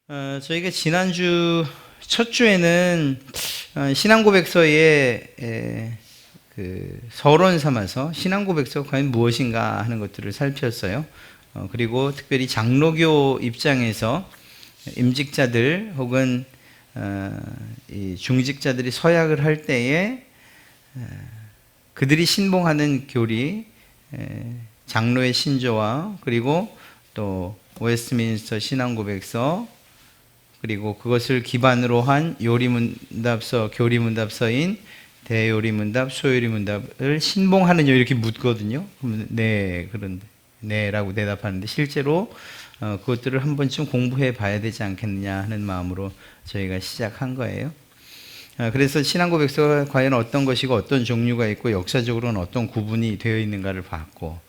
저희가 지난주 첫 주에는 신앙고백서의 그 서론 삼아서 신앙고백서가 과연 무엇인가 하는 것들을 살폈어요. 그리고 특별히 장로교 입장에서 임직자들 혹은 이 중직자들이 서약을 할 때에 그들이 신봉하는 교리, 장로의 신조와 그리고 또 웨스트민스터 신앙고백서, 그리고 그것을 기반으로 한 요리문답서, 교리문답서인 대요리문답, 소요리문답을 신봉하느냐 이렇게 묻거든요. 그러면 네, 그런데 네라고 대답하는데 실제로 그것들을 한 번쯤 공부해 봐야 되지 않겠느냐 하는 마음으로 저희가 시작한 거예요. 그래서 신앙고백서가 과연 어떤 것이고 어떤 종류가 있고 역사적으로는 어떤 구분이 되어 있는가를 봤고,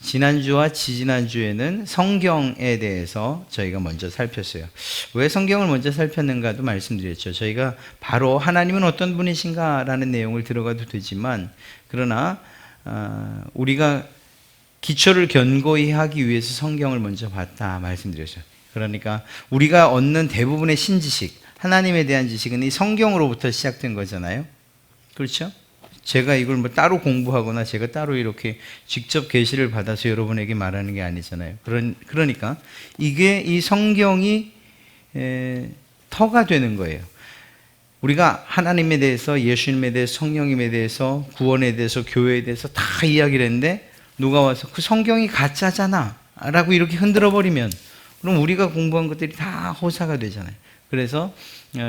지난주와 지지난주에는 성경에 대해서 저희가 먼저 살폈어요. 왜 성경을 먼저 살폈는가도 말씀드렸죠. 저희가 바로 하나님은 어떤 분이신가 라는 내용을 들어가도 되지만, 그러나 우리가 기초를 견고히 하기 위해서 성경을 먼저 봤다 말씀드렸어요. 그러니까 우리가 얻는 대부분의 신지식, 하나님에 대한 지식은 이 성경으로부터 시작된 거잖아요. 그렇죠? 제가 이걸 뭐 따로 공부하거나 제가 따로 이렇게 직접 계시를 받아서 여러분에게 말하는 게 아니잖아요. 그러니까 이게 이 성경이 터가 되는 거예요. 우리가 하나님에 대해서, 예수님에 대해서, 성령님에 대해서, 구원에 대해서, 교회에 대해서 다 이야기를 했는데 누가 와서 그 성경이 가짜잖아 라고 이렇게 흔들어 버리면 그럼 우리가 공부한 것들이 다 호사가 되잖아요. 그래서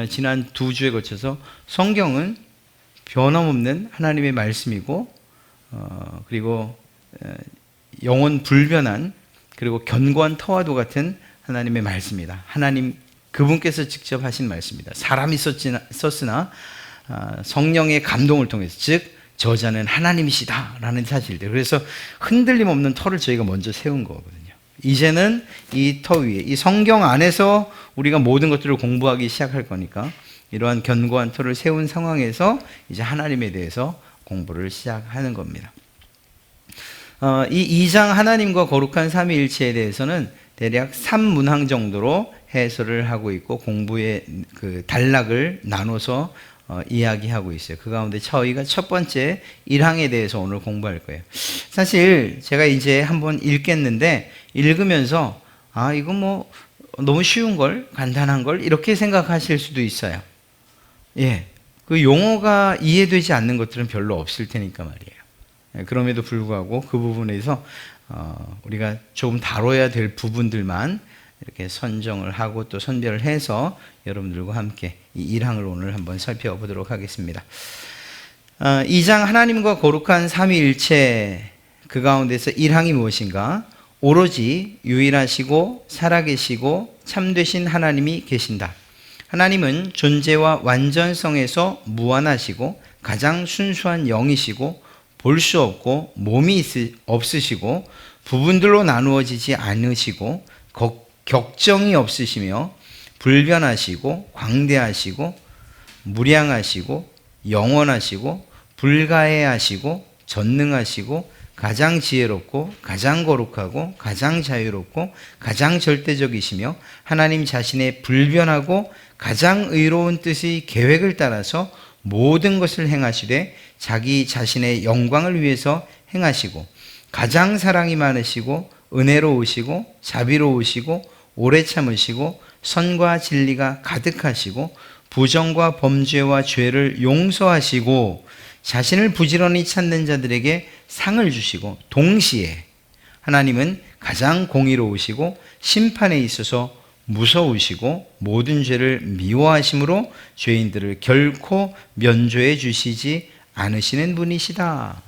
지난 2주에 거쳐서 성경은 변함없는 하나님의 말씀이고, 그리고 영원 불변한 그리고 견고한 터와도 같은 하나님의 말씀이다. 하나님 그분께서 직접 하신 말씀이다. 사람이 썼으나 성령의 감동을 통해서, 즉 저자는 하나님이시다 라는 사실들. 그래서 흔들림 없는 터를 저희가 먼저 세운 거거든요. 이제는 이 터 위에, 이 성경 안에서 우리가 모든 것들을 공부하기 시작할 거니까 이러한 견고한 터를 세운 상황에서 이제 하나님에 대해서 공부를 시작하는 겁니다. 이 2장 하나님과 거룩한 삼위일체에 대해서는 대략 3문항 정도로 해설을 하고 있고 공부의 그 단락을 나눠서 이야기하고 있어요. 그 가운데 저희가 첫 번째 1항에 대해서 오늘 공부할 거예요. 사실 제가 이제 한번 읽겠는데 읽으면서 이거 뭐 너무 쉬운 걸, 간단한 걸 이렇게 생각하실 수도 있어요. 예, 그 용어가 이해되지 않는 것들은 별로 없을 테니까 말이에요. 그럼에도 불구하고 그 부분에서 우리가 조금 다뤄야 될 부분들만 이렇게 선정을 하고 또 선별을 해서 여러분들과 함께 이 1항을 오늘 한번 살펴보도록 하겠습니다. 2장 하나님과 거룩한 삼위일체, 그 가운데서 1항이 무엇인가? 오로지 유일하시고 살아계시고 참되신 하나님이 계신다. 하나님은 존재와 완전성에서 무한하시고 가장 순수한 영이시고 볼 수 없고 몸이 없으시고 부분들로 나누어지지 않으시고 격정이 없으시며 불변하시고 광대하시고 무량하시고 영원하시고 불가해하시고 전능하시고 가장 지혜롭고 가장 거룩하고 가장 자유롭고 가장 절대적이시며 하나님 자신의 불변하고 가장 의로운 뜻의 계획을 따라서 모든 것을 행하시되 자기 자신의 영광을 위해서 행하시고 가장 사랑이 많으시고 은혜로우시고 자비로우시고 오래 참으시고 선과 진리가 가득하시고 부정과 범죄와 죄를 용서하시고 자신을 부지런히 찾는 자들에게 상을 주시고 동시에 하나님은 가장 공의로우시고 심판에 있어서 무서우시고 모든 죄를 미워하심으로 죄인들을 결코 면죄해 주시지 않으시는 분이시다.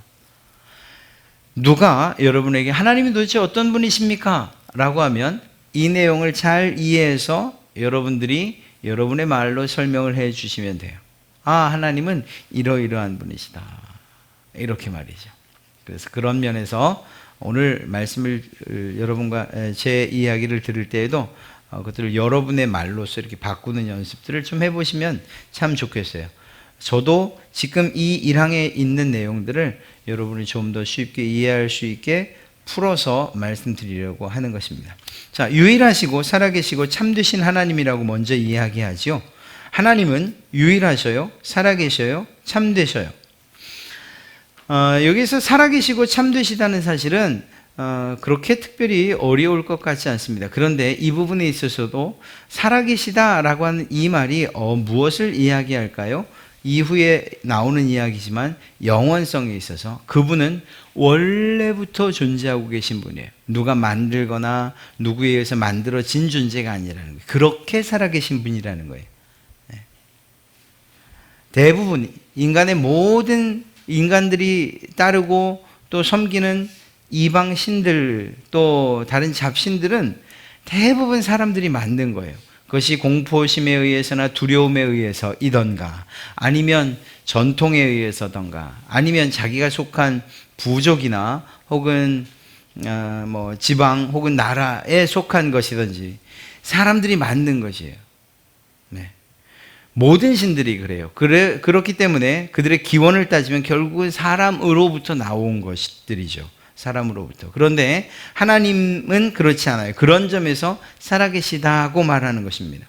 누가 여러분에게 하나님이 도대체 어떤 분이십니까? 라고 하면 이 내용을 잘 이해해서 여러분들이 여러분의 말로 설명을 해 주시면 돼요. 하나님은 이러이러한 분이시다. 이렇게 말이죠. 그래서 그런 면에서 오늘 말씀을 여러분과 제 이야기를 들을 때에도 그것들을 여러분의 말로서 이렇게 바꾸는 연습들을 좀 해보시면 참 좋겠어요. 저도 지금 이 1항에 있는 내용들을 여러분이 좀 더 쉽게 이해할 수 있게 풀어서 말씀드리려고 하는 것입니다. 자, 유일하시고 살아계시고 참되신 하나님이라고 먼저 이야기하죠. 하나님은 유일하셔요, 살아계셔요, 참되셔요. 여기서 살아계시고 참되시다는 사실은 그렇게 특별히 어려울 것 같지 않습니다. 그런데 이 부분에 있어서도 살아계시다라고 하는 이 말이 무엇을 이야기할까요? 이후에 나오는 이야기지만 영원성에 있어서 그분은 원래부터 존재하고 계신 분이에요. 누가 만들거나 누구에 의해서 만들어진 존재가 아니라는 거예요. 그렇게 살아계신 분이라는 거예요. 대부분 인간의 모든 인간들이 따르고 또 섬기는 이방 신들 또 다른 잡신들은 대부분 사람들이 만든 거예요. 그것이 공포심에 의해서나 두려움에 의해서이던가 아니면 전통에 의해서던가 아니면 자기가 속한 부족이나 혹은 지방 혹은 나라에 속한 것이든지 사람들이 만든 것이에요. 네. 모든 신들이 그래요. 그렇기 때문에 그들의 기원을 따지면 결국은 사람으로부터 나온 것들이죠. 사람으로부터. 그런데 하나님은 그렇지 않아요. 그런 점에서 살아계시다고 말하는 것입니다.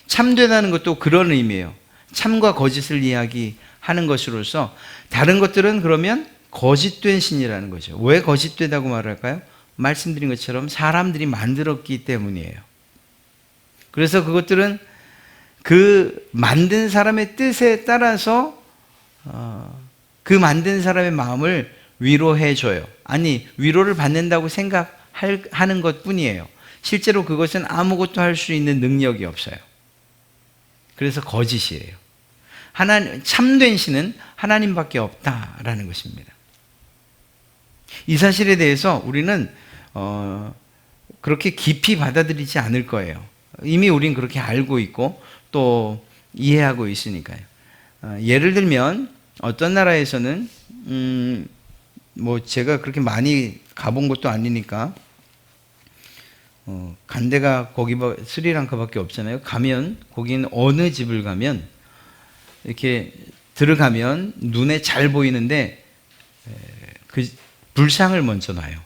참되다는 것도 그런 의미예요. 참과 거짓을 이야기하는 것으로서 다른 것들은 그러면 거짓된 신이라는 거죠. 왜 거짓되다고 말할까요? 말씀드린 것처럼 사람들이 만들었기 때문이에요. 그래서 그것들은 그 만든 사람의 뜻에 따라서 그 만든 사람의 마음을 위로해줘요. 아니, 위로를 받는다고 생각하는 것 뿐이에요. 실제로 그것은 아무것도 할 수 있는 능력이 없어요. 그래서 거짓이에요. 참된 신은 하나님밖에 없다라는 것입니다. 이 사실에 대해서 우리는 그렇게 깊이 받아들이지 않을 거예요. 이미 우린 그렇게 알고 있고 또 이해하고 있으니까요. 예를 들면 어떤 나라에서는 제가 그렇게 많이 가본 것도 아니니까 간 데가 거기 스리랑카밖에 없잖아요. 가면 거기는 어느 집을 가면 이렇게 들어가면 눈에 잘 보이는데 그 불상을 먼저 놔요.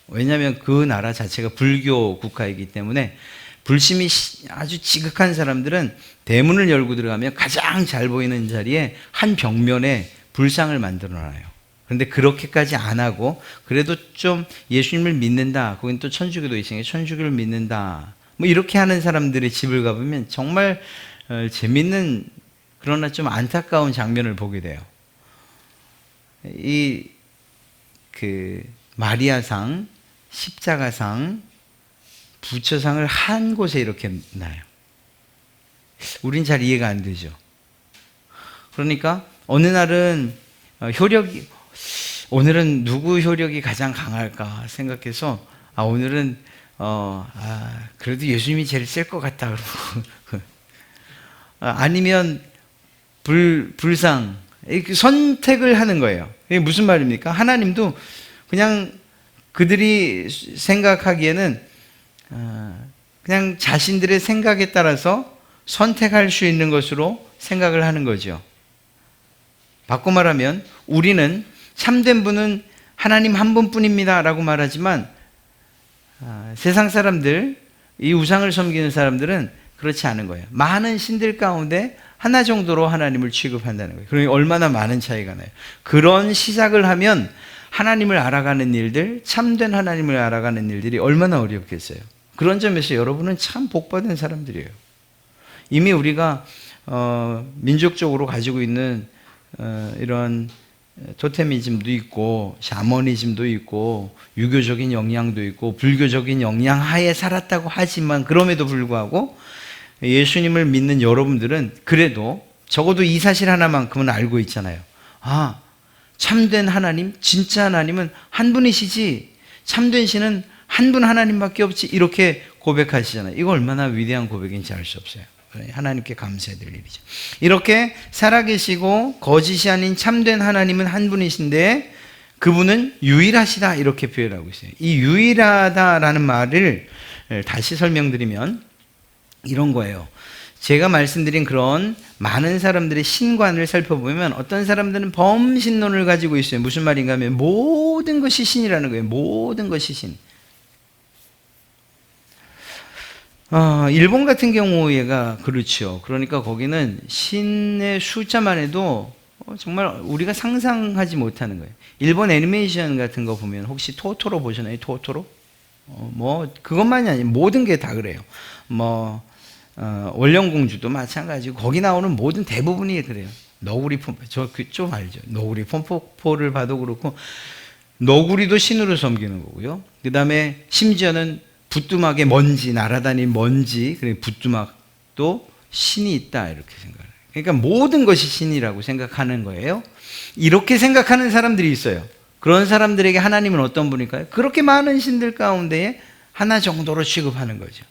왜냐하면 그 나라 자체가 불교 국가이기 때문에 불심이 아주 지극한 사람들은 대문을 열고 들어가면 가장 잘 보이는 자리에 한 벽면에 불상을 만들어 놔요. 그런데 그렇게까지 안 하고 그래도 좀 예수님을 믿는다, 거긴 또 천주교도 있으니까 천주교를 믿는다, 이렇게 하는 사람들의 집을 가보면 정말 재밌는 그러나 좀 안타까운 장면을 보게 돼요. 마리아상, 십자가상, 부처상을 한 곳에 이렇게 놔요. 우린 잘 이해가 안 되죠. 그러니까 어느 날은 오늘은 누구 효력이 가장 강할까 생각해서 오늘은 그래도 예수님이 제일 셀 것 같다 그러고 아니면 불상 이렇게 선택을 하는 거예요. 이게 무슨 말입니까? 하나님도 그냥 그들이 생각하기에는 그냥 자신들의 생각에 따라서 선택할 수 있는 것으로 생각을 하는 거죠. 바꿔 말하면 우리는 참된 분은 하나님 한 분뿐입니다 라고 말하지만 세상 사람들, 이 우상을 섬기는 사람들은 그렇지 않은 거예요. 많은 신들 가운데 하나 정도로 하나님을 취급한다는 거예요. 그러니 얼마나 많은 차이가 나요. 그런 시작을 하면 하나님을 알아가는 일들, 참된 하나님을 알아가는 일들이 얼마나 어렵겠어요. 그런 점에서 여러분은 참 복받은 사람들이에요. 이미 우리가 민족적으로 가지고 있는 이런 토테미즘도 있고 샤머니즘도 있고 유교적인 영향도 있고 불교적인 영향 하에 살았다고 하지만 그럼에도 불구하고 예수님을 믿는 여러분들은 그래도 적어도 이 사실 하나만큼은 알고 있잖아요. 참된 하나님, 진짜 하나님은 한 분이시지 참된 신은 한 분 하나님밖에 없지 이렇게 고백하시잖아요. 이거 얼마나 위대한 고백인지 알 수 없어요. 하나님께 감사해야 될 일이죠. 이렇게 살아계시고 거짓이 아닌 참된 하나님은 한 분이신데 그분은 유일하시다 이렇게 표현하고 있어요. 이 유일하다라는 말을 다시 설명드리면 이런 거예요. 제가 말씀드린 그런 많은 사람들의 신관을 살펴보면 어떤 사람들은 범신론을 가지고 있어요. 무슨 말인가 하면 모든 것이 신이라는 거예요. 모든 것이 신. 일본 같은 경우에가 그렇죠. 그러니까 거기는 신의 숫자만 해도 정말 우리가 상상하지 못하는 거예요. 일본 애니메이션 같은 거 보면 혹시 토토로 보셨나요? 토토로? 뭐 그것만이 아니에요. 모든 게 다 그래요. 뭐 원령공주도 마찬가지고 거기 나오는 모든 대부분이 그래요. 너구리 폼포, 저 좀 알죠? 너구리 폼포를 봐도 그렇고 너구리도 신으로 섬기는 거고요. 그 다음에 심지어는 부뚜막에 먼지, 날아다니는 먼지, 그리고 부뚜막도 신이 있다 이렇게 생각해요. 그러니까 모든 것이 신이라고 생각하는 거예요. 이렇게 생각하는 사람들이 있어요. 그런 사람들에게 하나님은 어떤 분일까요? 그렇게 많은 신들 가운데에 하나 정도로 취급하는 거죠.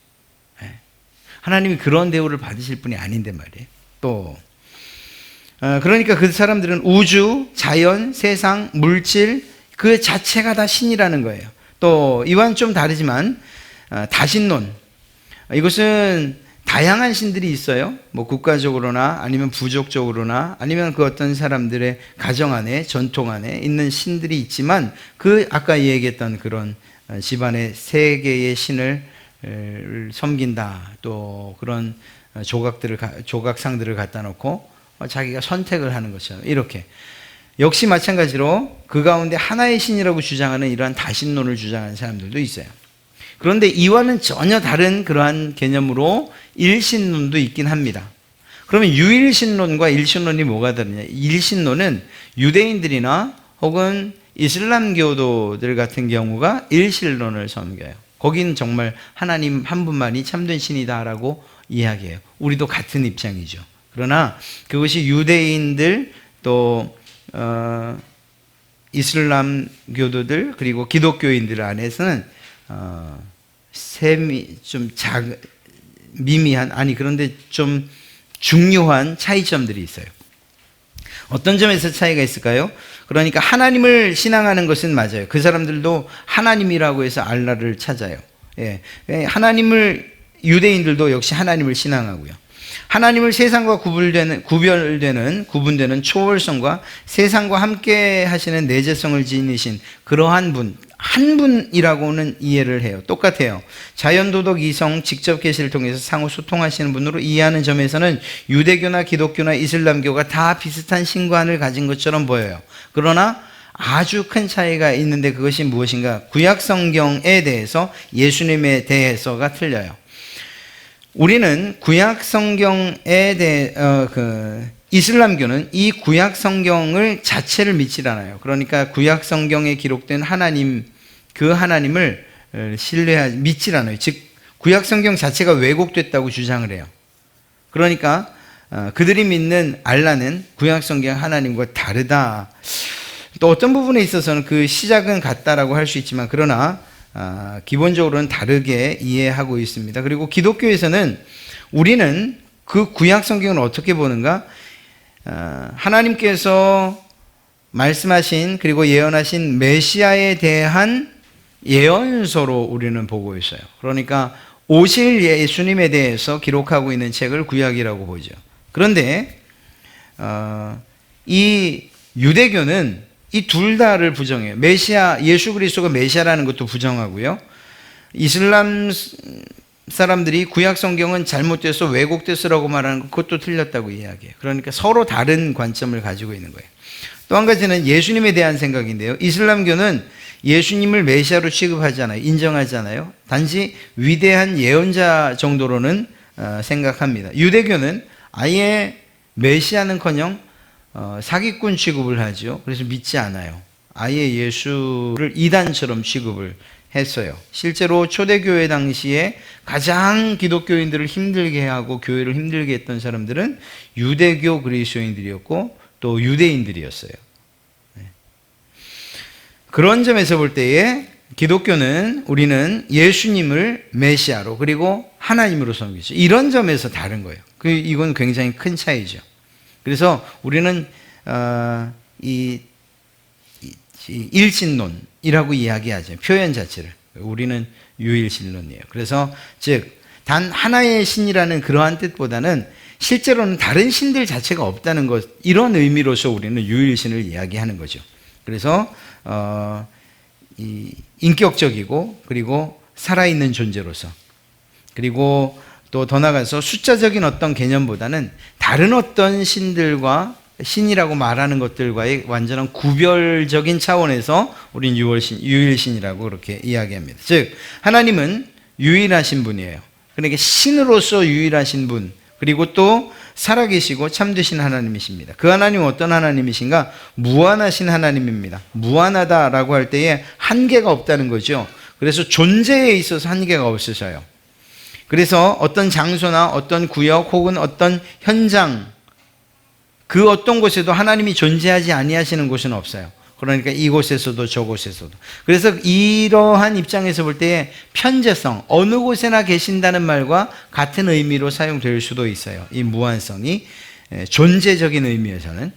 하나님이 그런 대우를 받으실 분이 아닌데 말이에요. 또 그러니까 그 사람들은 우주, 자연, 세상, 물질 그 자체가 다 신이라는 거예요. 또 이와는 좀 다르지만 다신론, 이것은 다양한 신들이 있어요. 뭐 국가적으로나 아니면 부족적으로나 아니면 그 어떤 사람들의 가정 안에 전통 안에 있는 신들이 있지만 그 아까 얘기했던 그런 집안의 세 개의 신을 섬긴다. 또 그런 조각상들을 갖다 놓고 자기가 선택을 하는 것처럼 이렇게 역시 마찬가지로 그 가운데 하나의 신이라고 주장하는 이러한 다신론을 주장하는 사람들도 있어요. 그런데 이와는 전혀 다른 그러한 개념으로 일신론도 있긴 합니다. 그러면 유일신론과 일신론이 뭐가 다르냐? 일신론은 유대인들이나 혹은 이슬람교도들 같은 경우가 일신론을 섬겨요. 거기는 정말 하나님 한 분만이 참된 신이다라고 이야기해요. 우리도 같은 입장이죠. 그러나 그것이 유대인들 또 이슬람교도들 그리고 기독교인들 안에서는 미미한 그런데 좀 중요한 차이점들이 있어요. 어떤 점에서 차이가 있을까요? 그러니까 하나님을 신앙하는 것은 맞아요. 그 사람들도 하나님이라고 해서 알라를 찾아요. 하나님을 유대인들도 역시 하나님을 신앙하고요. 하나님을 세상과 구분되는 초월성과 세상과 함께 하시는 내재성을 지니신 그러한 분, 한 분이라고는 이해를 해요. 똑같아요. 자연도덕 이성 직접 계시를 통해서 상호 소통하시는 분으로 이해하는 점에서는 유대교나 기독교나 이슬람교가 다 비슷한 신관을 가진 것처럼 보여요. 그러나 아주 큰 차이가 있는데 그것이 무엇인가? 구약 성경에 대해서 예수님에 대해서가 틀려요. 우리는 구약 성경에 대해 이슬람교는 이 구약 성경을 자체를 믿지 않아요. 그러니까 구약 성경에 기록된 하나님, 그 하나님을 믿지 않아요. 즉 구약 성경 자체가 왜곡됐다고 주장을 해요. 그러니까 그들이 믿는 알라는 구약 성경 하나님과 다르다. 또 어떤 부분에 있어서는 그 시작은 같다라고 할 수 있지만 그러나 기본적으로는 다르게 이해하고 있습니다. 그리고 기독교에서는 우리는 그 구약 성경을 어떻게 보는가? 하나님께서 말씀하신 그리고 예언하신 메시아에 대한 예언서로 우리는 보고 있어요. 그러니까 오실 예수님에 대해서 기록하고 있는 책을 구약이라고 보죠. 그런데 이 유대교는 이 둘 다를 부정해요. 메시아, 예수 그리스도가 메시아라는 것도 부정하고요. 이슬람 사람들이 구약 성경은 잘못돼서 왜곡됐어라고 말하는 것, 그것도 틀렸다고 이야기해요. 그러니까 서로 다른 관점을 가지고 있는 거예요. 또 한 가지는 예수님에 대한 생각인데요. 이슬람교는 예수님을 메시아로 취급하지 않아요. 인정하지 않아요. 단지 위대한 예언자 정도로는 생각합니다. 유대교는 아예 메시아는커녕 사기꾼 취급을 하죠. 그래서 믿지 않아요. 아예 예수를 이단처럼 취급을 했어요. 실제로 초대교회 당시에 가장 기독교인들을 힘들게 하고 교회를 힘들게 했던 사람들은 유대교 그리스도인들이었고 또 유대인들이었어요. 그런 점에서 볼 때에 기독교는 우리는 예수님을 메시아로 그리고 하나님으로 섬기죠. 이런 점에서 다른 거예요. 이건 굉장히 큰 차이죠. 그래서 우리는 이 일신론이라고 이야기하죠. 표현 자체를. 우리는 유일신론이에요. 그래서 즉 단 하나의 신이라는 그러한 뜻보다는 실제로는 다른 신들 자체가 없다는 것, 이런 의미로서 우리는 유일신을 이야기하는 거죠. 그래서 이 인격적이고 그리고 살아있는 존재로서, 그리고 또 더 나아가서 숫자적인 어떤 개념보다는 다른 어떤 신들과 신이라고 말하는 것들과의 완전한 구별적인 차원에서 우리는 유일신이라고 그렇게 이야기합니다. 즉 하나님은 유일하신 분이에요. 그러니까 신으로서 유일하신 분, 그리고 또 살아계시고 참되신 하나님이십니다. 그 하나님은 어떤 하나님이신가? 무한하신 하나님입니다. 무한하다라고 할 때에 한계가 없다는 거죠. 그래서 존재에 있어서 한계가 없으셔요. 그래서 어떤 장소나 어떤 구역 혹은 어떤 현장, 그 어떤 곳에도 하나님이 존재하지 아니하시는 곳은 없어요. 그러니까 이곳에서도 저곳에서도. 그래서 이러한 입장에서 볼 때에 편재성, 어느 곳에나 계신다는 말과 같은 의미로 사용될 수도 있어요. 이 무한성이 존재적인 의미에서는.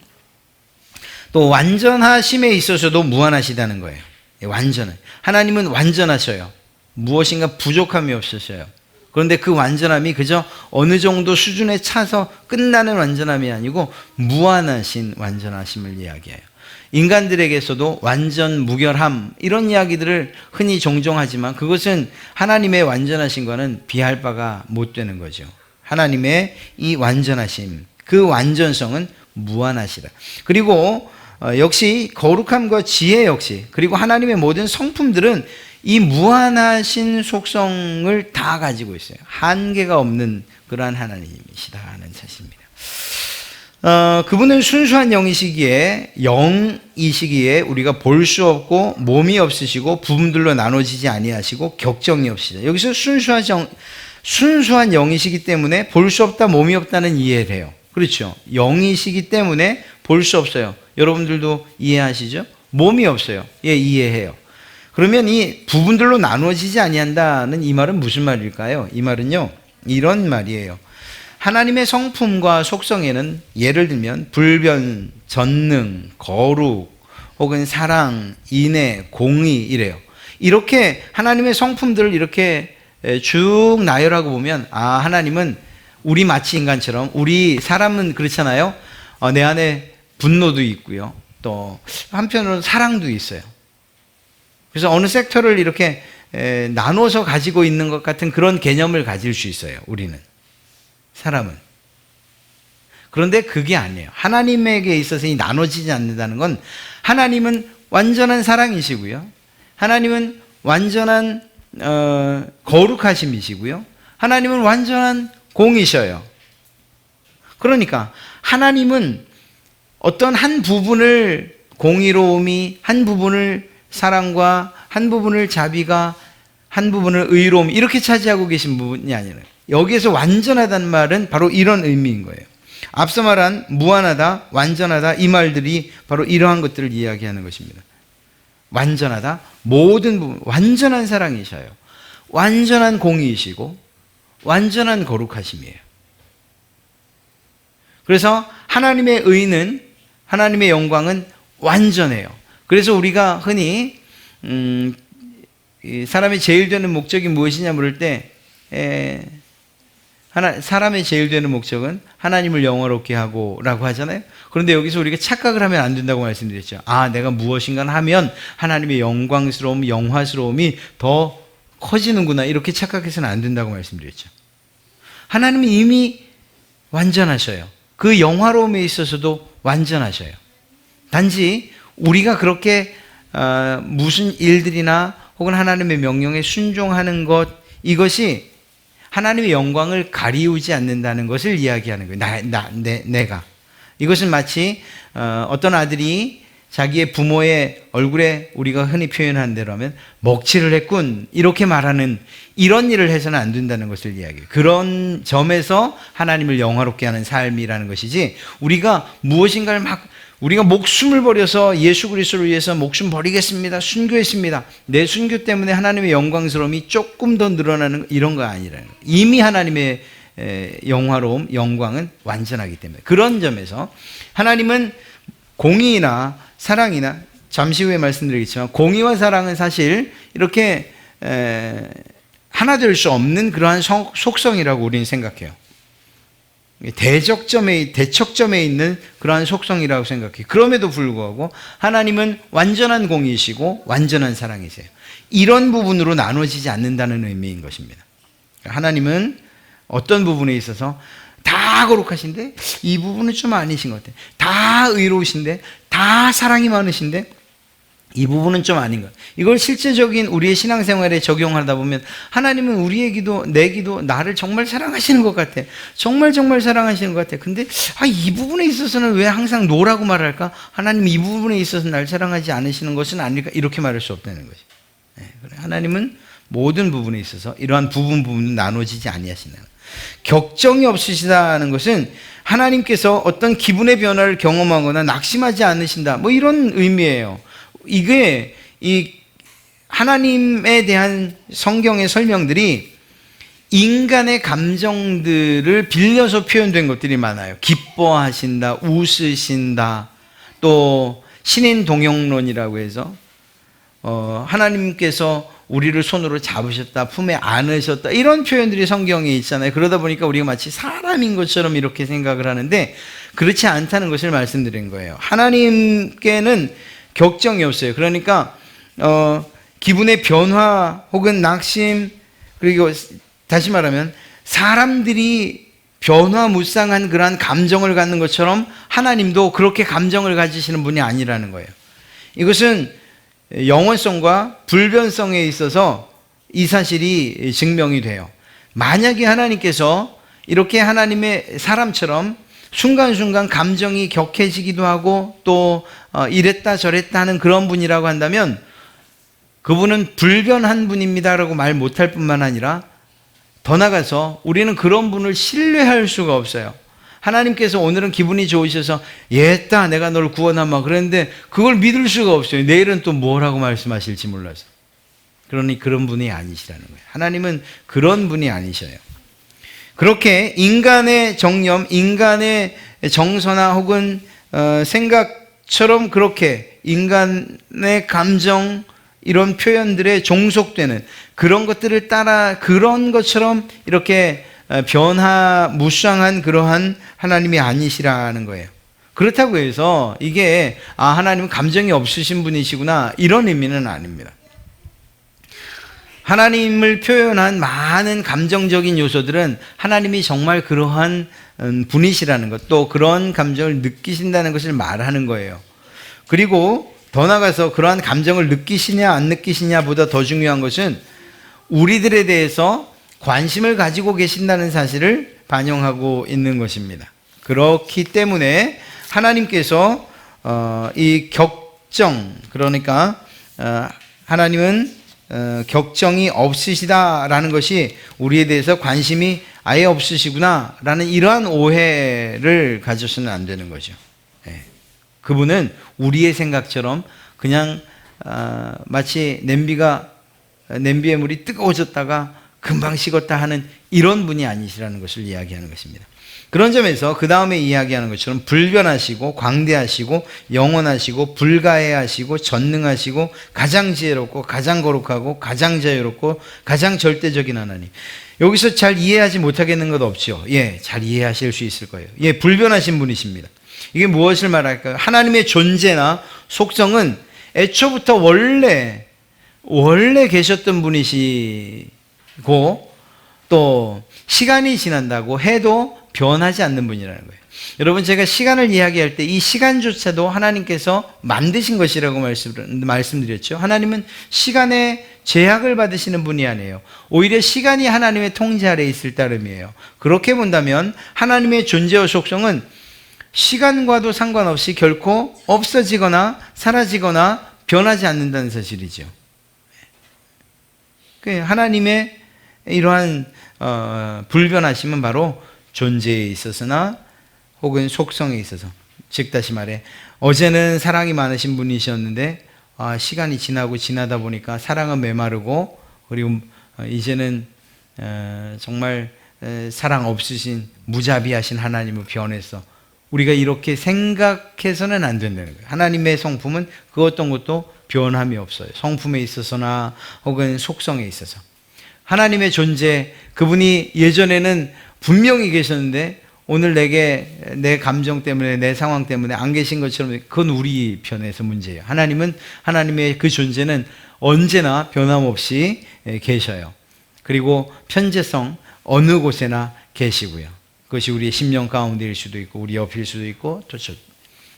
또 완전하심에 있어서도 무한하시다는 거예요. 완전은. 하나님은 완전하셔요. 무엇인가 부족함이 없으셔요. 그런데 그 완전함이 그저 어느 정도 수준에 차서 끝나는 완전함이 아니고 무한하신 완전하심을 이야기해요. 인간들에게서도 완전 무결함, 이런 이야기들을 흔히 종종 하지만 그것은 하나님의 완전하신 것은 비할 바가 못 되는 거죠. 하나님의 이 완전하심, 그 완전성은 무한하시다. 그리고 역시 거룩함과 지혜 역시, 그리고 하나님의 모든 성품들은 이 무한하신 속성을 다 가지고 있어요. 한계가 없는 그러한 하나님이시다는 사실입니다. 그분은 순수한 영이시기에 우리가 볼 수 없고 몸이 없으시고 부분들로 나눠지지 아니하시고 격정이 없으시다. 여기서 순수한 영이시기 때문에 볼 수 없다, 몸이 없다는 이해를 해요. 그렇죠. 영이시기 때문에 볼 수 없어요. 여러분들도 이해하시죠? 몸이 없어요. 예, 이해해요. 그러면 이 부분들로 나누어지지 아니한다는 이 말은 무슨 말일까요? 이 말은요, 이런 말이에요. 하나님의 성품과 속성에는 예를 들면 불변, 전능, 거룩, 혹은 사랑, 인애, 공의 이래요. 이렇게 하나님의 성품들을 이렇게 쭉 나열하고 보면, 아, 하나님은 우리 마치 인간처럼, 우리 사람은 그렇잖아요. 내 안에 분노도 있고요. 또 한편으로는 사랑도 있어요. 그래서 어느 섹터를 이렇게 나눠서 가지고 있는 것 같은 그런 개념을 가질 수 있어요. 우리는, 사람은. 그런데 그게 아니에요. 하나님에게 있어서 이 나눠지지 않는다는 건, 하나님은 완전한 사랑이시고요, 하나님은 완전한 거룩하심이시고요, 하나님은 완전한 공이셔요. 그러니까 하나님은 어떤 한 부분을 공의로움이, 한 부분을 사랑과, 한 부분을 자비가, 한 부분을 의로움, 이렇게 차지하고 계신 분이 아니에요. 여기에서 완전하다는 말은 바로 이런 의미인 거예요. 앞서 말한 무한하다, 완전하다, 이 말들이 바로 이러한 것들을 이야기하는 것입니다. 완전하다, 모든 부분, 완전한 사랑이셔요. 완전한 공의이시고 완전한 거룩하심이에요. 그래서 하나님의 의는, 하나님의 영광은 완전해요. 그래서 우리가 흔히 사람이 제일 되는 목적이 무엇이냐 물을 때, 사람의 제일 되는 목적은 하나님을 영화롭게 하고 라고 하잖아요. 그런데 여기서 우리가 착각을 하면 안 된다고 말씀드렸죠. 아, 내가 무엇인가 하면 하나님의 영광스러움, 영화스러움이 더 커지는구나, 이렇게 착각해서는 안 된다고 말씀드렸죠. 하나님은 이미 완전하셔요. 그 영화로움에 있어서도 완전하셔요. 단지 우리가 그렇게 무슨 일들이나 혹은 하나님의 명령에 순종하는 것, 이것이 하나님의 영광을 가리우지 않는다는 것을 이야기하는 거예요. 내가. 이것은 마치 어떤 아들이 자기의 부모의 얼굴에, 우리가 흔히 표현하는 대로 하면 먹칠을 했군, 이렇게 말하는, 이런 일을 해서는 안 된다는 것을 이야기해요. 그런 점에서 하나님을 영화롭게 하는 삶이라는 것이지, 우리가 무엇인가를 우리가 목숨을 버려서 예수 그리스도를 위해서 목숨 버리겠습니다, 순교했습니다, 내 순교 때문에 하나님의 영광스러움이 조금 더 늘어나는, 이런 거 아니라는 거예요. 이미 하나님의 영화로움, 영광은 완전하기 때문에. 그런 점에서 하나님은 공의나 사랑이나, 잠시 후에 말씀드리겠지만 공의와 사랑은 사실 이렇게 하나 될 수 없는 그러한 속성이라고 우리는 생각해요. 대척점에 있는 그러한 속성이라고 생각해요. 그럼에도 불구하고 하나님은 완전한 공이시고 완전한 사랑이세요. 이런 부분으로 나눠지지 않는다는 의미인 것입니다. 하나님은 어떤 부분에 있어서 다 거룩하신데 이 부분은 좀 아니신 것 같아요. 다 의로우신데 다 사랑이 많으신데 이 부분은 좀 아닌 것. 이걸 실제적인 우리의 신앙생활에 적용하다 보면 하나님은 우리의 기도, 내 기도, 나를 정말 사랑하시는 것 같아. 정말 사랑하시는 것 같아. 근데 이 부분에 있어서는 왜 항상 노라고 말할까? 하나님 이 부분에 있어서 날 사랑하지 않으시는 것은 아닐까? 이렇게 말할 수 없다는 거지. 하나님은 모든 부분에 있어서 이러한 부분 나눠지지 아니하신다. 격정이 없으시다는 것은 하나님께서 어떤 기분의 변화를 경험하거나 낙심하지 않으신다. 뭐 이런 의미예요. 이게 이 하나님에 대한 성경의 설명들이 인간의 감정들을 빌려서 표현된 것들이 많아요. 기뻐하신다, 웃으신다, 또 신인 동용론이라고 해서 하나님께서 우리를 손으로 잡으셨다, 품에 안으셨다, 이런 표현들이 성경에 있잖아요. 그러다 보니까 우리가 마치 사람인 것처럼 이렇게 생각을 하는데 그렇지 않다는 것을 말씀드린 거예요. 하나님께는 격정이 없어요. 그러니까 기분의 변화 혹은 낙심, 그리고 다시 말하면 사람들이 변화무쌍한 그러한 감정을 갖는 것처럼 하나님도 그렇게 감정을 가지시는 분이 아니라는 거예요. 이것은 영원성과 불변성에 있어서 이 사실이 증명이 돼요. 만약에 하나님께서 이렇게 하나님의 사람처럼 순간순간 감정이 격해지기도 하고 또 이랬다 저랬다 하는 그런 분이라고 한다면 그분은 불변한 분입니다라고 말 못할 뿐만 아니라 더 나아가서 우리는 그런 분을 신뢰할 수가 없어요. 하나님께서 오늘은 기분이 좋으셔서 얘다 내가 널 구원하마 그랬는데 그걸 믿을 수가 없어요. 내일은 또 뭐라고 말씀하실지 몰라서. 그러니 그런 분이 아니시라는 거예요. 하나님은 그런 분이 아니셔요. 그렇게 인간의 정념, 인간의 정서나 혹은 생각처럼 그렇게 인간의 감정 이런 표현들에 종속되는 그런 것들을 따라 그런 것처럼 이렇게 변화무쌍한 그러한 하나님이 아니시라는 거예요. 그렇다고 해서 이게 하나님은 감정이 없으신 분이시구나 이런 의미는 아닙니다. 하나님을 표현한 많은 감정적인 요소들은 하나님이 정말 그러한 분이시라는 것, 또 그런 감정을 느끼신다는 것을 말하는 거예요. 그리고 더 나아가서 그러한 감정을 느끼시냐 안 느끼시냐보다 더 중요한 것은 우리들에 대해서 관심을 가지고 계신다는 사실을 반영하고 있는 것입니다. 그렇기 때문에 하나님께서 이 격정, 그러니까 하나님은 격정이 없으시다라는 것이 우리에 대해서 관심이 아예 없으시구나라는 이러한 오해를 가져서는 안 되는 거죠. 그분은 우리의 생각처럼 그냥 마치 냄비의 물이 뜨거워졌다가 금방 식었다 하는 이런 분이 아니시라는 것을 이야기하는 것입니다. 그런 점에서 그 다음에 이야기하는 것처럼 불변하시고 광대하시고 영원하시고 불가해하시고 전능하시고 가장 지혜롭고 가장 거룩하고 가장 자유롭고 가장 절대적인 하나님. 여기서 잘 이해하지 못하겠는 것 없죠? 잘 이해하실 수 있을 거예요. 불변하신 분이십니다. 이게 무엇을 말할까요? 하나님의 존재나 속성은 애초부터 원래 계셨던 분이시고 또 시간이 지난다고 해도 변하지 않는 분이라는 거예요. 여러분, 제가 시간을 이야기할 때 이 시간조차도 하나님께서 만드신 것이라고 말씀드렸죠. 하나님은 시간에 제약을 받으시는 분이 아니에요. 오히려 시간이 하나님의 통제 아래에 있을 따름이에요. 그렇게 본다면 하나님의 존재와 속성은 시간과도 상관없이 결코 없어지거나 사라지거나 변하지 않는다는 사실이죠. 하나님의 이러한 불변하심은 바로 존재에 있어서나 혹은 속성에 있어서, 즉 다시 말해 어제는 사랑이 많으신 분이셨는데 시간이 지나다 보니까 사랑은 메마르고 그리고 이제는 정말 사랑 없으신 무자비하신 하나님을 변해서 우리가 이렇게 생각해서는 안 된다는 거예요. 하나님의 성품은 그 어떤 것도 변함이 없어요. 성품에 있어서나 혹은 속성에 있어서. 하나님의 존재, 그분이 예전에는 분명히 계셨는데 오늘 내게 내 감정 때문에, 내 상황 때문에 안 계신 것처럼, 그건 우리 편에서 문제예요. 하나님은, 하나님의 그 존재는 언제나 변함없이 계셔요. 그리고 편재성, 어느 곳에나 계시고요. 그것이 우리의 심령 가운데일 수도 있고 우리 옆일 수도 있고 또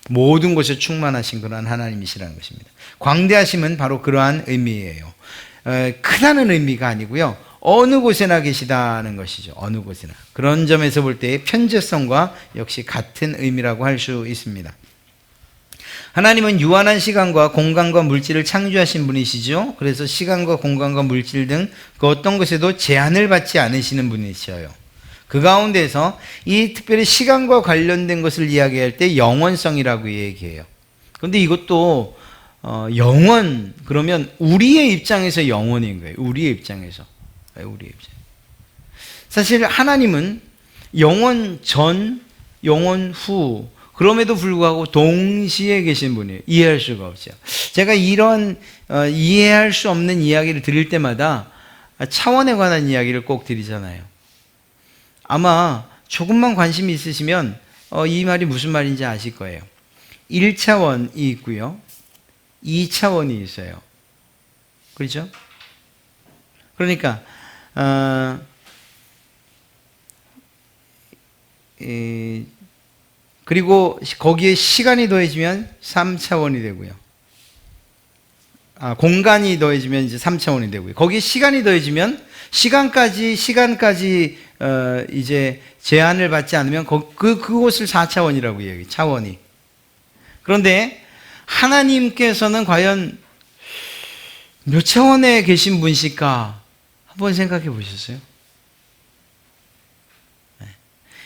모든 곳에 충만하신 그러한 하나님이시라는 것입니다. 광대하심은 바로 그러한 의미예요. 크다는 의미가 아니고요, 어느 곳에나 계시다는 것이죠. 어느 곳에나. 그런 점에서 볼 때 편재성과 역시 같은 의미라고 할 수 있습니다. 하나님은 유한한 시간과 공간과 물질을 창조하신 분이시죠. 그래서 시간과 공간과 물질 등 그 어떤 것에도 제한을 받지 않으시는 분이셔요. 그 가운데서 이 특별히 시간과 관련된 것을 이야기할 때 영원성이라고 얘기해요. 그런데 이것도 영원, 그러면 우리의 입장에서 영원인 거예요. 우리의 입장에서. 우리의 입장. 사실 하나님은 영원 전, 영원 후, 그럼에도 불구하고 동시에 계신 분이에요. 이해할 수가 없죠. 제가 이런 이해할 수 없는 이야기를 드릴 때마다 차원에 관한 이야기를 꼭 드리잖아요. 아마 조금만 관심이 있으시면 이 말이 무슨 말인지 아실 거예요. 1차원이 있고요, 2차원이 있어요. 그렇죠? 그러니까 그리고 거기에 시간이 더해지면 3차원이 되고요. 공간이 더해지면 이제 3차원이 되고요. 거기에 시간이 더해지면 시간까지 이제 제한을 받지 않으면 그곳을 4차원이라고 얘기해요. 차원이. 그런데 하나님께서는 과연 몇 차원에 계신 분이실까? 한번 생각해 보셨어요?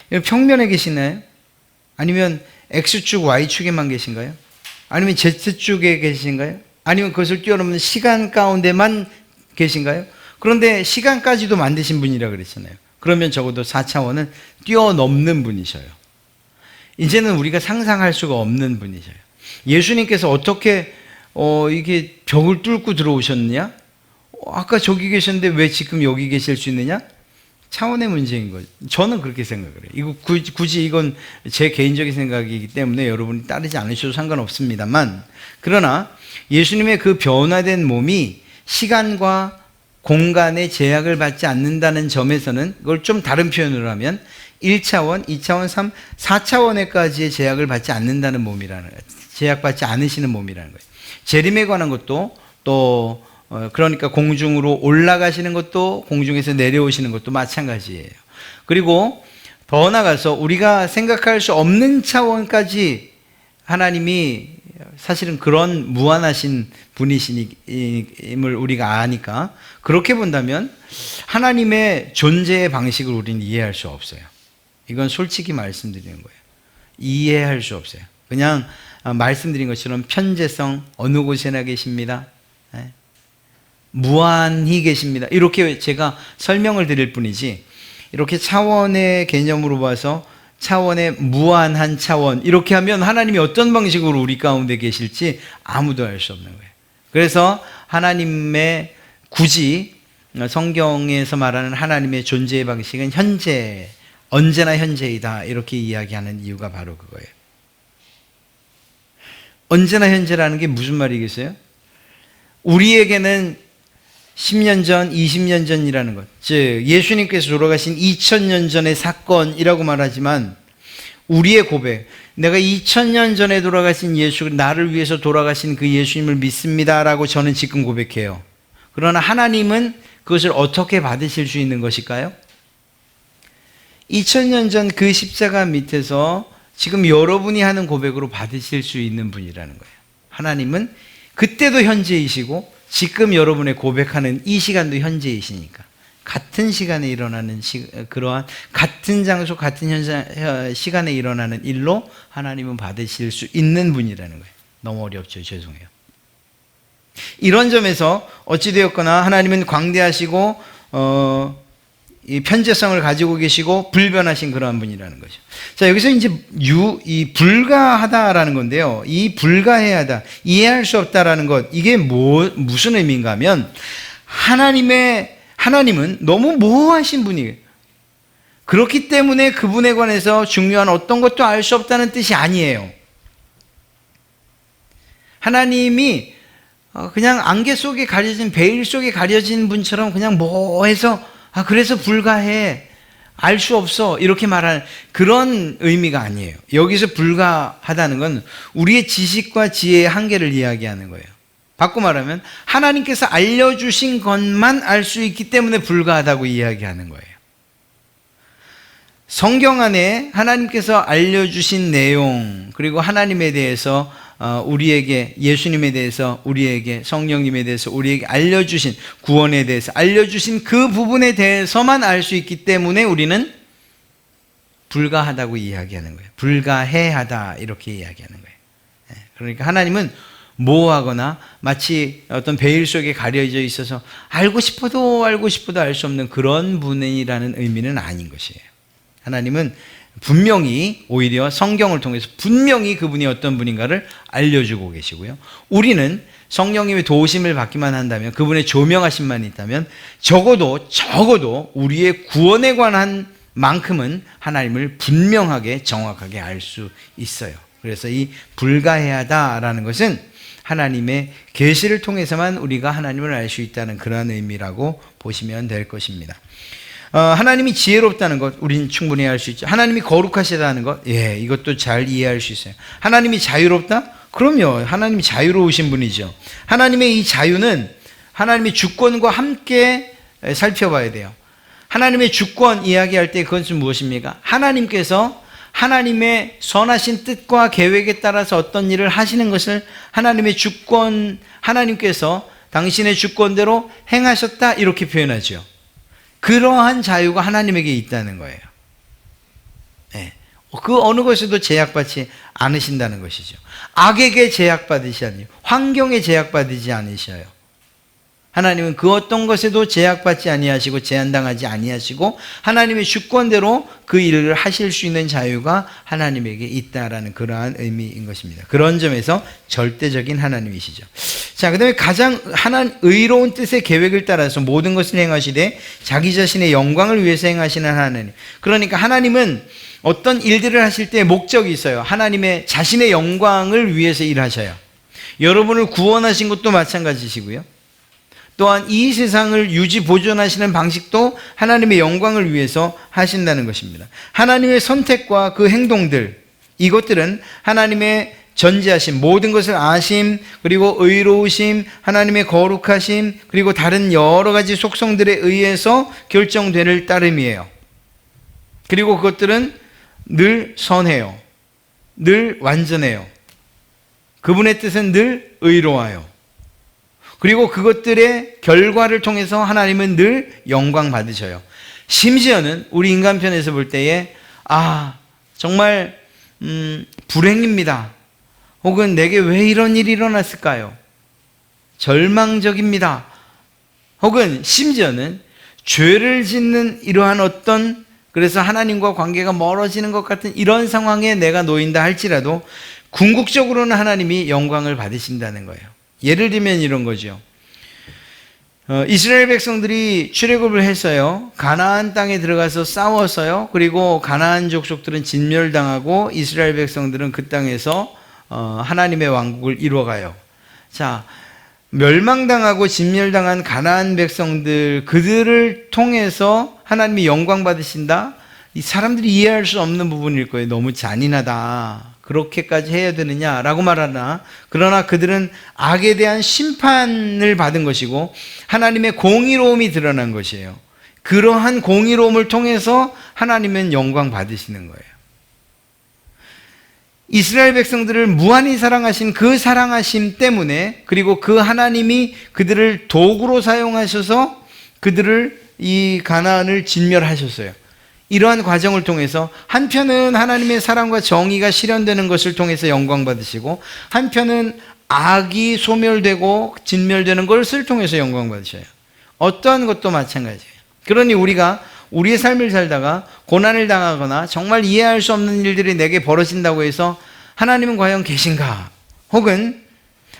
네. 평면에 계시나요? 아니면 X축, Y축에만 계신가요? 아니면 Z축에 계신가요? 아니면 그것을 뛰어넘는 시간 가운데만 계신가요? 그런데 시간까지도 만드신 분이라 그랬잖아요. 그러면 적어도 4차원은 뛰어넘는 분이셔요. 이제는 우리가 상상할 수가 없는 분이셔요. 예수님께서 어떻게 이게 벽을 뚫고 들어오셨느냐? 아까 저기 계셨는데 왜 지금 여기 계실 수 있느냐? 차원의 문제인 거죠. 저는 그렇게 생각을 해요. 이거 굳이 이건 제 개인적인 생각이기 때문에 여러분이 따르지 않으셔도 상관없습니다만, 그러나 예수님의 그 변화된 몸이 시간과 공간의 제약을 받지 않는다는 점에서는 그걸 좀 다른 표현으로 하면 1차원, 2차원, 3, 4차원에까지의 제약을 받지 않는다는 몸이라는 거예요. 제약받지 않으시는 몸이라는 거예요. 재림에 관한 것도 또 그러니까 공중으로 올라가시는 것도 공중에서 내려오시는 것도 마찬가지예요. 그리고 더 나아가서 우리가 생각할 수 없는 차원까지 하나님이 사실은 그런 무한하신 분이심을 우리가 아니까, 그렇게 본다면 하나님의 존재의 방식을 우리는 이해할 수 없어요. 이건 솔직히 말씀드리는 거예요. 이해할 수 없어요. 그냥 말씀드린 것처럼 편재성, 어느 곳에나 계십니다. 무한히 계십니다. 이렇게 제가 설명을 드릴 뿐이지, 이렇게 차원의 개념으로 봐서 차원의 무한한 차원, 이렇게 하면 하나님이 어떤 방식으로 우리 가운데 계실지 아무도 알 수 없는 거예요. 그래서 하나님의 굳이 성경에서 말하는 하나님의 존재의 방식은 현재, 언제나 현재이다, 이렇게 이야기하는 이유가 바로 그거예요. 언제나 현재라는 게 무슨 말이겠어요? 우리에게는 10년 전, 20년 전이라는 것, 즉 예수님께서 돌아가신 2000년 전의 사건이라고 말하지만, 우리의 고백, 내가 2000년 전에 돌아가신 예수, 나를 위해서 돌아가신 그 예수님을 믿습니다라고 저는 지금 고백해요. 그러나 하나님은 그것을 어떻게 받으실 수 있는 것일까요? 2000년 전 그 십자가 밑에서 지금 여러분이 하는 고백으로 받으실 수 있는 분이라는 거예요. 하나님은 그때도 현재이시고 지금 여러분의 고백하는 이 시간도 현재이시니까, 같은 시간에 일어나는 그러한 같은 장소, 같은 시간에 일어나는 일로 하나님은 받으실 수 있는 분이라는 거예요. 너무 어렵죠? 죄송해요. 이런 점에서 어찌되었거나 하나님은 광대하시고 이 편재성을 가지고 계시고 불변하신 그러한 분이라는 거죠. 자, 여기서 이제 이 불가하다라는 건데요. 이 불가해하다, 이해할 수 없다라는 것, 이게 무슨 의미인가 하면, 하나님은 너무 모호하신 분이에요. 그렇기 때문에 그분에 관해서 중요한 어떤 것도 알 수 없다는 뜻이 아니에요. 하나님이 그냥 안개 속에 가려진, 베일 속에 가려진 분처럼 그냥 모호해서 그래서 불가해, 알 수 없어, 이렇게 말하는 그런 의미가 아니에요. 여기서 불가하다는 건 우리의 지식과 지혜의 한계를 이야기하는 거예요. 바꿔 말하면 하나님께서 알려주신 것만 알 수 있기 때문에 불가하다고 이야기하는 거예요. 성경 안에 하나님께서 알려주신 내용, 그리고 하나님에 대해서 우리에게, 예수님에 대해서 우리에게, 성령님에 대해서 우리에게 알려주신, 구원에 대해서 알려주신 그 부분에 대해서만 알 수 있기 때문에 우리는 불가하다고 이야기하는 거예요. 불가해하다, 이렇게 이야기하는 거예요. 그러니까 하나님은 모호하거나 마치 어떤 베일 속에 가려져 있어서 알고 싶어도 알 수 없는 그런 분이라는 의미는 아닌 것이에요. 하나님은 분명히, 오히려 성경을 통해서 분명히 그분이 어떤 분인가를 알려주고 계시고요. 우리는 성령님의 도우심을 받기만 한다면, 그분의 조명하심만 있다면 적어도 우리의 구원에 관한 만큼은 하나님을 분명하게 정확하게 알 수 있어요. 그래서 이 불가해하다라는 것은 하나님의 계시를 통해서만 우리가 하나님을 알 수 있다는 그러한 의미라고 보시면 될 것입니다. 하나님이 지혜롭다는 것, 우리는 충분히 알 수 있죠. 하나님이 거룩하시다는 것, 이것도 잘 이해할 수 있어요. 하나님이 자유롭다? 그럼요. 하나님이 자유로우신 분이죠. 하나님의 이 자유는 하나님의 주권과 함께 살펴봐야 돼요. 하나님의 주권 이야기할 때 그것은 무엇입니까? 하나님께서 하나님의 선하신 뜻과 계획에 따라서 어떤 일을 하시는 것을 하나님의 주권, 하나님께서 당신의 주권대로 행하셨다, 이렇게 표현하죠. 그러한 자유가 하나님에게 있다는 거예요. 그 어느 것에도 제약받지 않으신다는 것이죠. 악에게 제약받으시 아니요, 환경에 제약받지 않으셔요. 하나님은 그 어떤 것에도 제약받지 아니하시고 제한당하지 아니하시고 하나님의 주권대로 그 일을 하실 수 있는 자유가 하나님에게 있다라는 그러한 의미인 것입니다. 그런 점에서 절대적인 하나님이시죠. 자, 그다음에 가장 의로운 뜻의 계획을 따라서 모든 것을 행하시되 자기 자신의 영광을 위해서 행하시는 하나님. 그러니까 하나님은 어떤 일들을 하실 때 목적이 있어요. 하나님의 자신의 영광을 위해서 일하셔요. 여러분을 구원하신 것도 마찬가지시고요. 또한 이 세상을 유지 보존하시는 방식도 하나님의 영광을 위해서 하신다는 것입니다. 하나님의 선택과 그 행동들, 이것들은 하나님의 전지하심, 모든 것을 아심, 그리고 의로우심, 하나님의 거룩하심, 그리고 다른 여러 가지 속성들에 의해서 결정될 따름이에요. 그리고 그것들은 늘 선해요. 늘 완전해요. 그분의 뜻은 늘 의로워요. 그리고 그것들의 결과를 통해서 하나님은 늘 영광 받으셔요. 심지어는 우리 인간편에서 볼 때에 정말 불행입니다. 혹은 내게 왜 이런 일이 일어났을까요? 절망적입니다. 혹은 심지어는 죄를 짓는 이러한 어떤, 그래서 하나님과 관계가 멀어지는 것 같은 이런 상황에 내가 놓인다 할지라도 궁극적으로는 하나님이 영광을 받으신다는 거예요. 예를 들면 이런 거죠. 이스라엘 백성들이 출애굽을 했어요. 가나안 땅에 들어가서 싸웠어요. 그리고 가나안 족속들은 진멸당하고 이스라엘 백성들은 그 땅에서 하나님의 왕국을 이루어가요. 자, 멸망당하고 진멸당한 가나안 백성들, 그들을 통해서 하나님이 영광 받으신다? 이 사람들이 이해할 수 없는 부분일 거예요. 너무 잔인하다. 그렇게까지 해야 되느냐라고 말하나, 그러나 그들은 악에 대한 심판을 받은 것이고 하나님의 공의로움이 드러난 것이에요. 그러한 공의로움을 통해서 하나님은 영광 받으시는 거예요. 이스라엘 백성들을 무한히 사랑하신 그 사랑하심 때문에, 그리고 그 하나님이 그들을 도구로 사용하셔서 그들을, 이 가나안을 진멸하셨어요. 이러한 과정을 통해서 한편은 하나님의 사랑과 정의가 실현되는 것을 통해서 영광 받으시고, 한편은 악이 소멸되고 진멸되는 것을 통해서 영광 받으셔요. 어떠한 것도 마찬가지예요. 그러니 우리가 우리의 삶을 살다가 고난을 당하거나 정말 이해할 수 없는 일들이 내게 벌어진다고 해서 하나님은 과연 계신가? 혹은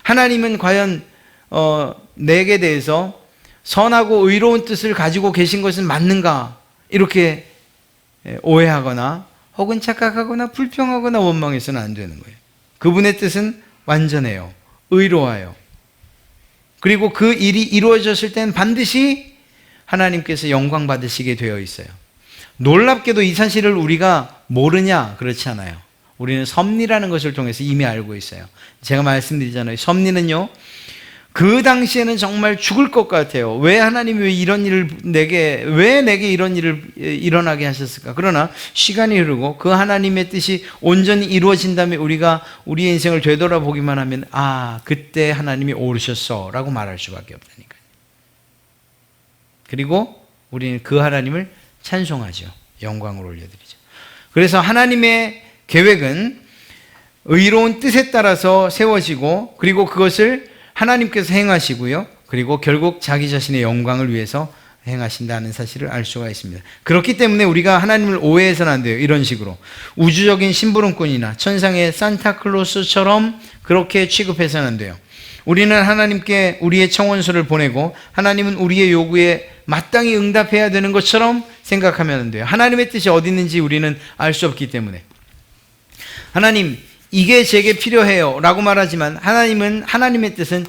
하나님은 과연 내게 대해서 선하고 의로운 뜻을 가지고 계신 것은 맞는가? 이렇게 오해하거나 혹은 착각하거나 불평하거나 원망해서는 안 되는 거예요. 그분의 뜻은 완전해요. 의로워요. 그리고 그 일이 이루어졌을 땐 반드시 하나님께서 영광 받으시게 되어 있어요. 놀랍게도 이 사실을 우리가 모르냐? 그렇지 않아요. 우리는 섭리라는 것을 통해서 이미 알고 있어요. 제가 말씀드리잖아요. 섭리는요, 그 당시에는 정말 죽을 것 같아요. 왜 하나님이 왜 내게 이런 일을 일어나게 하셨을까? 그러나 시간이 흐르고 그 하나님의 뜻이 온전히 이루어진 다음에 우리가 우리의 인생을 되돌아보기만 하면, 아, 그때 하나님이 옳으셨어 라고 말할 수밖에 없다니까요. 그리고 우리는 그 하나님을 찬송하죠. 영광을 올려드리죠. 그래서 하나님의 계획은 의로운 뜻에 따라서 세워지고, 그리고 그것을 하나님께서 행하시고요. 그리고 결국 자기 자신의 영광을 위해서 행하신다는 사실을 알 수가 있습니다. 그렇기 때문에 우리가 하나님을 오해해서는 안 돼요. 이런 식으로 우주적인 심부름꾼이나 천상의 산타클로스처럼 그렇게 취급해서는 안 돼요. 우리는 하나님께 우리의 청원서를 보내고 하나님은 우리의 요구에 마땅히 응답해야 되는 것처럼 생각하면 안 돼요. 하나님의 뜻이 어디 있는지 우리는 알 수 없기 때문에. 하나님, 이게 제게 필요해요 라고 말하지만 하나님은, 하나님의 뜻은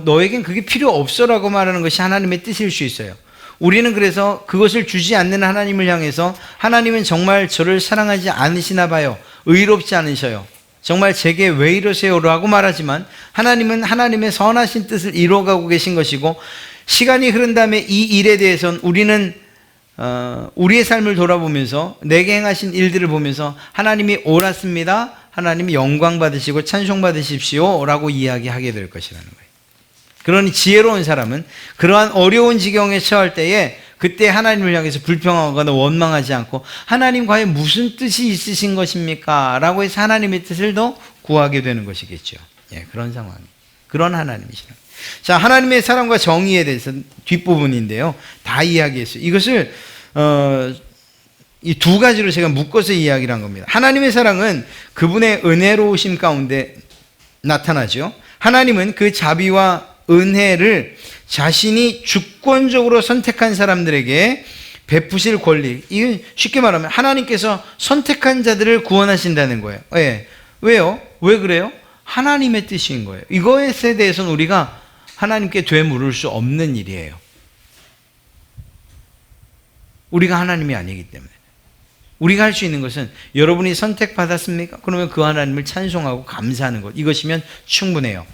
너에겐 그게 필요 없어 라고 말하는 것이 하나님의 뜻일 수 있어요. 우리는 그래서 그것을 주지 않는 하나님을 향해서 하나님은 정말 저를 사랑하지 않으시나 봐요, 의롭지 않으셔요, 정말 제게 왜 이러세요 라고 말하지만 하나님은 하나님의 선하신 뜻을 이루어가고 계신 것이고, 시간이 흐른 다음에 이 일에 대해서는 우리는 우리의 삶을 돌아보면서 내게 행하신 일들을 보면서 하나님이 옳았습니다, 하나님이 영광 받으시고 찬송 받으십시오 라고 이야기하게 될 것이라는 거예요. 그러니 지혜로운 사람은 그러한 어려운 지경에 처할 때에 그때 하나님을 향해서 불평하거나 원망하지 않고 하나님 과연 무슨 뜻이 있으신 것입니까? 라고 해서 하나님의 뜻을 더 구하게 되는 것이겠죠. 예, 그런 상황, 그런 하나님이시라. 자, 하나님의 사랑과 정의에 대해서 뒷부분인데요, 다 이야기했어요. 이것을 이 두 가지로 제가 묶어서 이야기를 한 겁니다. 하나님의 사랑은 그분의 은혜로우심 가운데 나타나죠. 하나님은 그 자비와 은혜를 자신이 주권적으로 선택한 사람들에게 베푸실 권리, 이건 쉽게 말하면 하나님께서 선택한 자들을 구원하신다는 거예요. 예. 왜요? 왜 그래요? 하나님의 뜻인 거예요. 이것에 대해서는 우리가 하나님께 되물을 수 없는 일이에요. 우리가 하나님이 아니기 때문에. 우리가 할 수 있는 것은, 여러분이 선택받았습니까? 그러면 그 하나님을 찬송하고 감사하는 것, 이것이면 충분해요.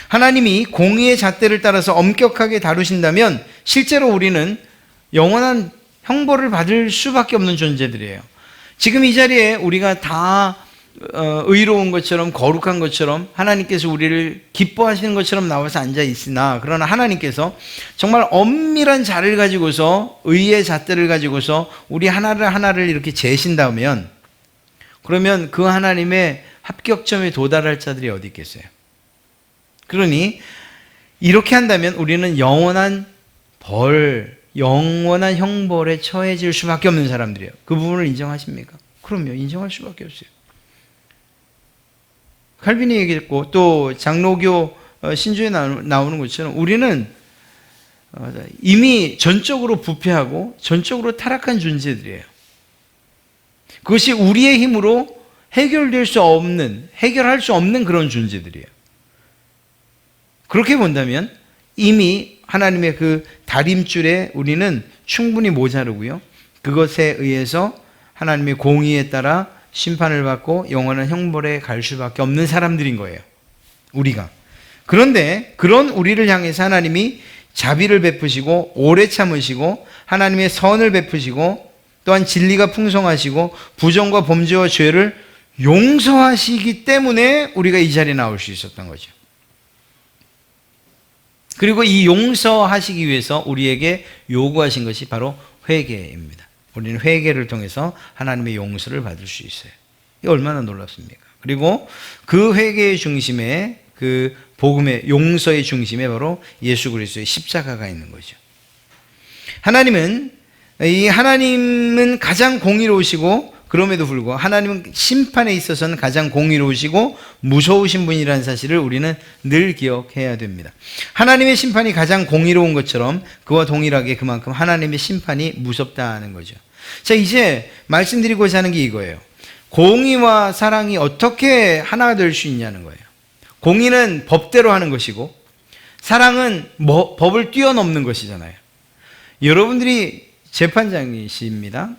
하나님이 공의의 잣대를 따라서 엄격하게 다루신다면 실제로 우리는 영원한 형벌을 받을 수밖에 없는 존재들이에요. 지금 이 자리에 우리가 다 의로운 것처럼 거룩한 것처럼 하나님께서 우리를 기뻐하시는 것처럼 나와서 앉아 있으나, 그러나 하나님께서 정말 엄밀한 자를 가지고서, 의의 잣대를 가지고서 우리 하나를 이렇게 재신다면, 그러면 그 하나님의 합격점에 도달할 자들이 어디 있겠어요? 그러니 이렇게 한다면 우리는 영원한 형벌에 처해질 수밖에 없는 사람들이에요. 그 부분을 인정하십니까? 그럼요, 인정할 수밖에 없어요. 칼빈이 얘기했고 또 장로교 신조에 나오는 것처럼 우리는 이미 전적으로 부패하고 전적으로 타락한 존재들이에요. 그것이 우리의 힘으로 해결할 수 없는 그런 존재들이에요. 그렇게 본다면 이미 하나님의 그 다림줄에 우리는 충분히 모자르고요, 그것에 의해서 하나님의 공의에 따라 심판을 받고 영원한 형벌에 갈 수밖에 없는 사람들인 거예요, 우리가. 그런데 그런 우리를 향해서 하나님이 자비를 베푸시고 오래 참으시고 하나님의 선을 베푸시고 또한 진리가 풍성하시고 부정과 범죄와 죄를 용서하시기 때문에 우리가 이 자리에 나올 수 있었던 거죠. 그리고 이 용서하시기 위해서 우리에게 요구하신 것이 바로 회개입니다. 우리는 회개를 통해서 하나님의 용서를 받을 수 있어요. 이게 얼마나 놀랍습니까? 그리고 그 회개의 중심에, 그 복음의 용서의 중심에 바로 예수 그리스도의 십자가가 있는 거죠. 하나님은 가장 공의로우시고 그럼에도 불구하고 하나님은 심판에 있어서는 가장 공의로우시고 무서우신 분이라는 사실을 우리는 늘 기억해야 됩니다. 하나님의 심판이 가장 공의로운 것처럼 그와 동일하게 그만큼 하나님의 심판이 무섭다는 거죠. 자, 이제 말씀드리고자 하는 게 이거예요. 공의와 사랑이 어떻게 하나가 될 수 있냐는 거예요. 공의는 법대로 하는 것이고 사랑은 법을 뛰어넘는 것이잖아요. 여러분들이 재판장이십니다.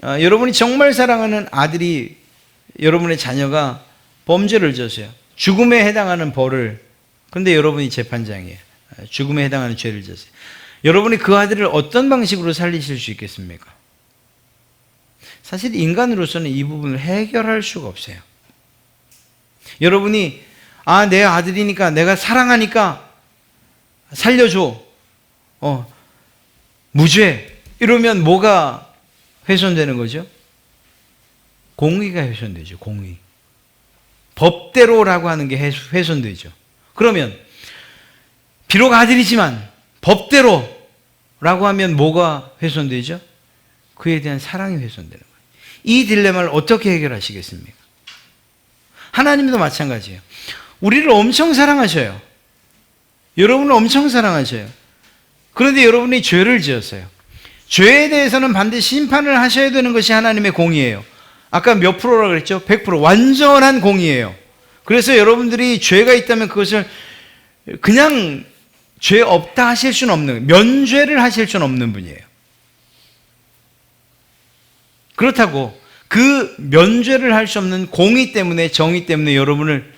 여러분이 정말 사랑하는 아들이, 여러분의 자녀가 범죄를 졌어요. 죽음에 해당하는 벌을, 그런데 여러분이 재판장이에요. 죽음에 해당하는 죄를 졌어요. 여러분이 그 아들을 어떤 방식으로 살리실 수 있겠습니까? 사실 인간으로서는 이 부분을 해결할 수가 없어요. 여러분이 내 아들이니까, 내가 사랑하니까 살려줘, 무죄, 이러면 뭐가 훼손되는 거죠? 공의가 훼손되죠. 공의. 법대로라고 하는 게 훼손되죠. 그러면 비록 아들이지만 법대로라고 하면 뭐가 훼손되죠? 그에 대한 사랑이 훼손되는 거예요. 이 딜레마를 어떻게 해결하시겠습니까? 하나님도 마찬가지예요. 우리를 엄청 사랑하셔요. 여러분을 엄청 사랑하셔요. 그런데 여러분이 죄를 지었어요. 죄에 대해서는 반드시 심판을 하셔야 되는 것이 하나님의 공의예요. 아까 몇 프로라고 그랬죠? 100%. 완전한 공의예요. 그래서 여러분들이 죄가 있다면 그것을 그냥 죄 없다 하실 수는 없는, 면죄를 하실 수는 없는 분이에요. 그렇다고 그 면죄를 할 수 없는 공의 때문에, 정의 때문에 여러분을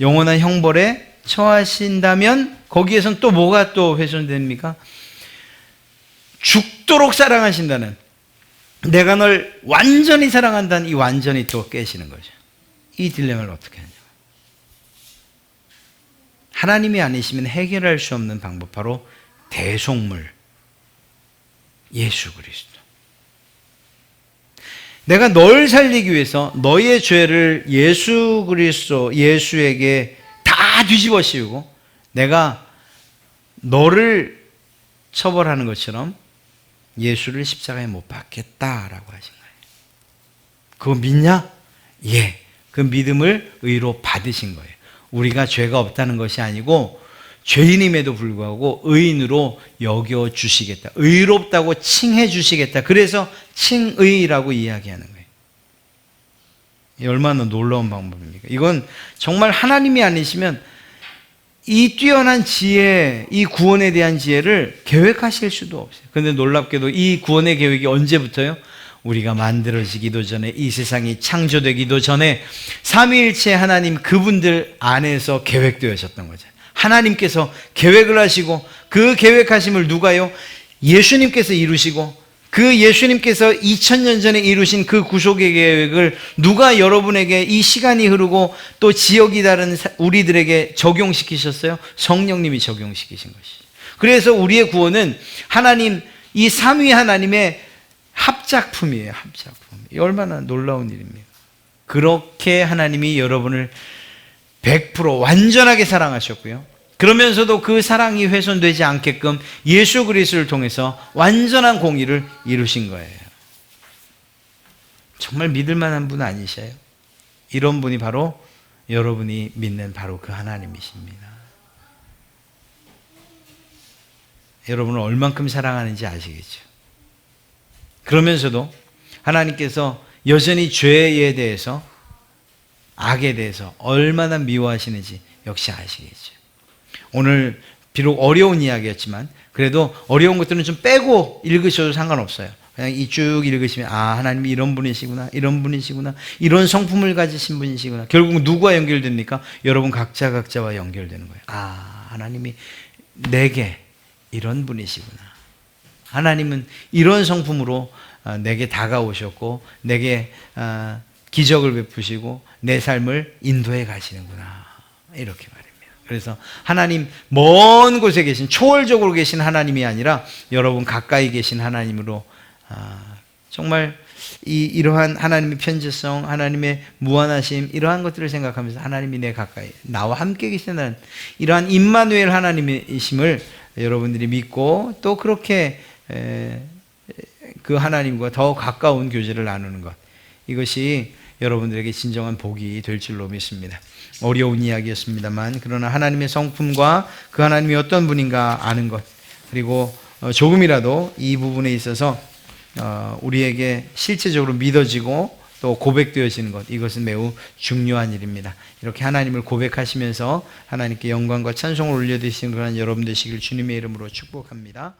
영원한 형벌에 처하신다면 거기에선 또 뭐가 또 훼손됩니까? 죽도록 사랑하신다는, 내가 널 완전히 사랑한다는 이 완전히 또 깨시는 거죠. 이 딜레마를 어떻게 하냐. 하나님이 아니시면 해결할 수 없는 방법, 바로 대속물 예수 그리스도. 내가 널 살리기 위해서 너의 죄를 예수 그리스도, 예수에게 다 뒤집어 씌우고 내가 너를 처벌하는 것처럼 예수를 십자가에 못 박겠다라고 하신 거예요. 그거 믿냐? 예. 그 믿음을 의로 받으신 거예요. 우리가 죄가 없다는 것이 아니고 죄인임에도 불구하고 의인으로 여겨주시겠다. 의롭다고 칭해 주시겠다. 그래서 칭의라고 이야기하는 거예요. 이 얼마나 놀라운 방법입니까? 이건 정말 하나님이 아니시면 이 뛰어난 지혜, 이 구원에 대한 지혜를 계획하실 수도 없어요. 그런데 놀랍게도 이 구원의 계획이 언제부터요? 우리가 만들어지기도 전에, 이 세상이 창조되기도 전에 삼위일체 하나님 그분들 안에서 계획되어졌던 거죠. 하나님께서 계획을 하시고 그 계획하심을 누가요? 예수님께서 이루시고 그 예수님께서 2000년 전에 이루신 그 구속의 계획을 누가 여러분에게 이 시간이 흐르고 또 지역이 다른 우리들에게 적용시키셨어요? 성령님이 적용시키신 것이죠. 그래서 우리의 구원은 하나님, 이 삼위 하나님의 합작품이에요. 합작품. 얼마나 놀라운 일입니까? 그렇게 하나님이 여러분을 100% 완전하게 사랑하셨고요. 그러면서도 그 사랑이 훼손되지 않게끔 예수 그리스도를 통해서 완전한 공의를 이루신 거예요. 정말 믿을 만한 분 아니셔요? 이런 분이 바로 여러분이 믿는 바로 그 하나님이십니다. 여러분을 얼만큼 사랑하는지 아시겠죠? 그러면서도 하나님께서 여전히 죄에 대해서, 악에 대해서 얼마나 미워하시는지 역시 아시겠죠? 오늘 비록 어려운 이야기였지만 그래도 어려운 것들은 좀 빼고 읽으셔도 상관없어요. 그냥 이 쭉 읽으시면 하나님이 이런 분이시구나, 이런 분이시구나, 이런 성품을 가지신 분이시구나. 결국 누구와 연결됩니까? 여러분 각자와 연결되는 거예요. 하나님이 내게 이런 분이시구나. 하나님은 이런 성품으로 내게 다가오셨고 내게 기적을 베푸시고 내 삶을 인도해 가시는구나. 이렇게 말입니다. 그래서 하나님, 먼 곳에 계신, 초월적으로 계신 하나님이 아니라 여러분 가까이 계신 하나님으로 정말 이러한 하나님의 편재성, 하나님의 무한하심, 이러한 것들을 생각하면서 하나님이 내 가까이, 나와 함께 계시는 이러한 임마누엘 하나님이심을 여러분들이 믿고 또 그렇게 그 하나님과 더 가까운 교제를 나누는 것, 이것이 여러분들에게 진정한 복이 될 줄로 믿습니다. 어려운 이야기였습니다만, 그러나 하나님의 성품과 그 하나님이 어떤 분인가 아는 것, 그리고 조금이라도 이 부분에 있어서 우리에게 실제적으로 믿어지고 또 고백되어지는 것, 이것은 매우 중요한 일입니다. 이렇게 하나님을 고백하시면서 하나님께 영광과 찬송을 올려드리시는 그런 여러분 되시길 주님의 이름으로 축복합니다.